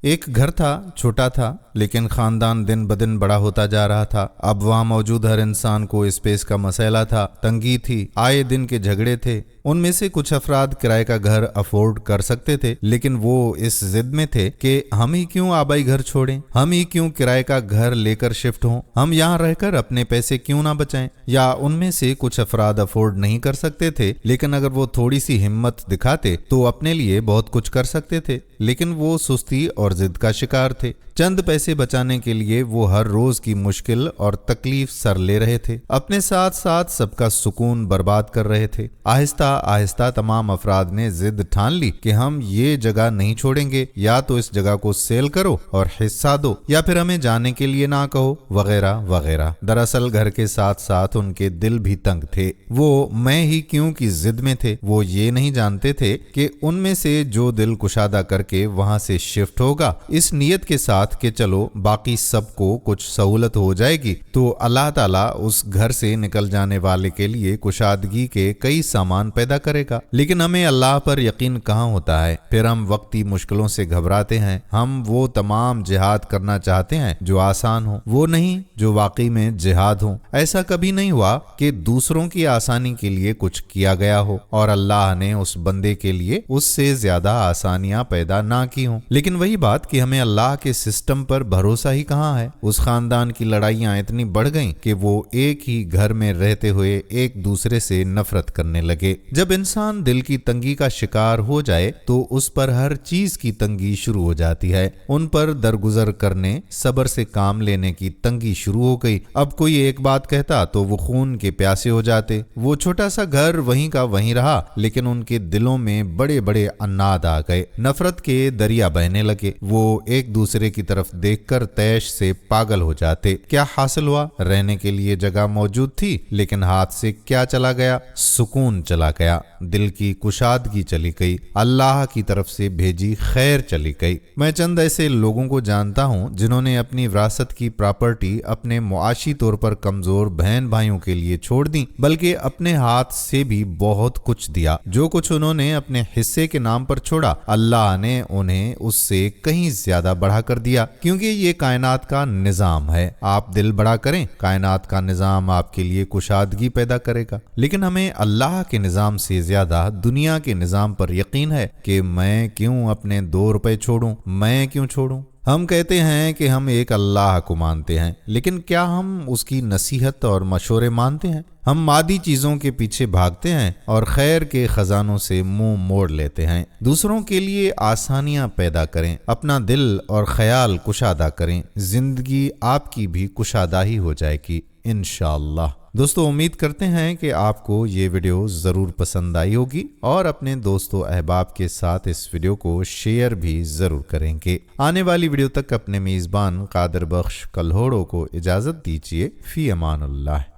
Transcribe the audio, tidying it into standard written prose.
ایک گھر تھا، چھوٹا تھا، لیکن خاندان دن بدن بڑا ہوتا جا رہا تھا۔ اب وہاں موجود ہر انسان کو اسپیس کا مسئلہ تھا، تنگی تھی، آئے دن کے جھگڑے تھے۔ ان میں سے کچھ افراد کرائے کا گھر افورڈ کر سکتے تھے، لیکن وہ اس ضد میں تھے کہ ہم ہی کیوں آبائی گھر چھوڑیں، ہم ہی کیوں کرائے کا گھر لے کر شفٹ ہوں، ہم یہاں رہ کر اپنے پیسے کیوں نہ بچائیں۔ یا ان میں سے کچھ افراد افورڈ نہیں کر سکتے تھے، لیکن اگر وہ تھوڑی سی ہمت دکھاتے تو اپنے لیے بہت کچھ کر سکتے تھے، لیکن وہ سستی اور ضد کا شکار تھے۔ چند پیسے بچانے کے لیے وہ ہر روز کی مشکل اور تکلیف سر لے رہے تھے، اپنے ساتھ ساتھ سب کا سکون برباد کر رہے تھے۔ آہستہ آہستہ تمام افراد نے ضد ٹھان لی کہ ہم یہ جگہ نہیں چھوڑیں گے، یا تو اس جگہ کو سیل کرو اور حصہ دو، یا پھر ہمیں جانے کے لیے نہ کہو، وغیرہ وغیرہ۔ دراصل گھر کے ساتھ ساتھ ان کے دل بھی تنگ تھے، وہ میں ہی کیوں کی ضد میں تھے۔ وہ یہ نہیں جانتے تھے کہ ان میں سے جو دل کشادہ کر کے وہاں سے شفٹ ہوگا اس نیت کے ساتھ کہ چلو باقی سب کو کچھ سہولت ہو جائے گی، تو اللہ تعالیٰ اس گھر سے نکل جانے والے کے لیے کشادگی کے کئی سامان پیدا کرے گا۔ لیکن ہمیں اللہ پر یقین کہاں ہوتا ہے، پھر ہم وقتی مشکلوں سے گھبراتے ہیں۔ ہم وہ تمام جہاد کرنا چاہتے ہیں جو آسان ہوں، وہ نہیں جو واقعی میں جہاد ہوں۔ ایسا کبھی نہیں ہوا کہ دوسروں کی آسانی کے لیے کچھ کیا گیا ہو اور اللہ نے اس بندے کے لیے اس سے زیادہ آسانیاں پیدا نہ کی ہوں۔ لیکن وہی بات کہ ہمیں اللہ کے سسٹم پر بھروسہ ہی کہاں ہے۔ اس خاندان کی لڑائیاں اتنی بڑھ گئیں کہ وہ ایک ہی گھر میں رہتے ہوئے ایک دوسرے سے نفرت کرنے لگے۔ جب انسان دل کی تنگی کا شکار ہو جائے تو اس پر ہر چیز کی تنگی شروع ہو جاتی ہے۔ ان پر درگزر کرنے، صبر سے کام لینے کی تنگی شروع ہو گئی۔ اب کوئی ایک بات کہتا تو وہ خون کے پیاسے ہو جاتے۔ وہ چھوٹا سا گھر وہیں کا وہیں رہا، لیکن ان کے دلوں میں بڑے بڑے اناد آ گئے، نفرت کے دریا بہنے لگے۔ وہ ایک دوسرے کی طرف دیکھ کر تیش سے پاگل ہو جاتے۔ کیا حاصل ہوا؟ رہنے کے لیے جگہ موجود تھی، لیکن ہاتھ سے کیا چلا گیا؟ سکون چلا گیا، دل کی کشادگی چلی گئی، اللہ کی طرف سے بھیجی خیر چلی گئی۔ میں چند ایسے لوگوں کو جانتا ہوں جنہوں نے اپنی وراثت کی پراپرٹی اپنے معاشی طور پر کمزور بہن بھائیوں کے لیے چھوڑ دی، بلکہ اپنے ہاتھ سے بھی بہت کچھ دیا۔ جو کچھ انہوں نے اپنے حصے کے نام پر چھوڑا، اللہ نے انہیں اس سے کہیں زیادہ بڑھا کر دیا، کیونکہ یہ کائنات کا نظام ہے۔ آپ دل بڑا کریں، کائنات کا نظام آپ کے لیے کشادگی پیدا کرے گا۔ لیکن ہمیں اللہ کے نظام سے زیادہ دنیا کے نظام پر یقین ہے کہ میں کیوں اپنے 2 روپے چھوڑوں، میں کیوں چھوڑوں۔ ہم کہتے ہیں کہ ہم ایک اللہ کو مانتے ہیں، لیکن کیا ہم اس کی نصیحت اور مشورے مانتے ہیں؟ ہم مادی چیزوں کے پیچھے بھاگتے ہیں اور خیر کے خزانوں سے منہ موڑ لیتے ہیں۔ دوسروں کے لیے آسانیاں پیدا کریں، اپنا دل اور خیال کشادہ کریں، زندگی آپ کی بھی کشادہ ہی ہو جائے گی انشاءاللہ۔ دوستو، امید کرتے ہیں کہ آپ کو یہ ویڈیو ضرور پسند آئی ہوگی اور اپنے دوست و احباب کے ساتھ اس ویڈیو کو شیئر بھی ضرور کریں گے۔ آنے والی ویڈیو تک اپنے میزبان قادر بخش کلہوڑو کو اجازت دیجیے۔ فی امان اللہ۔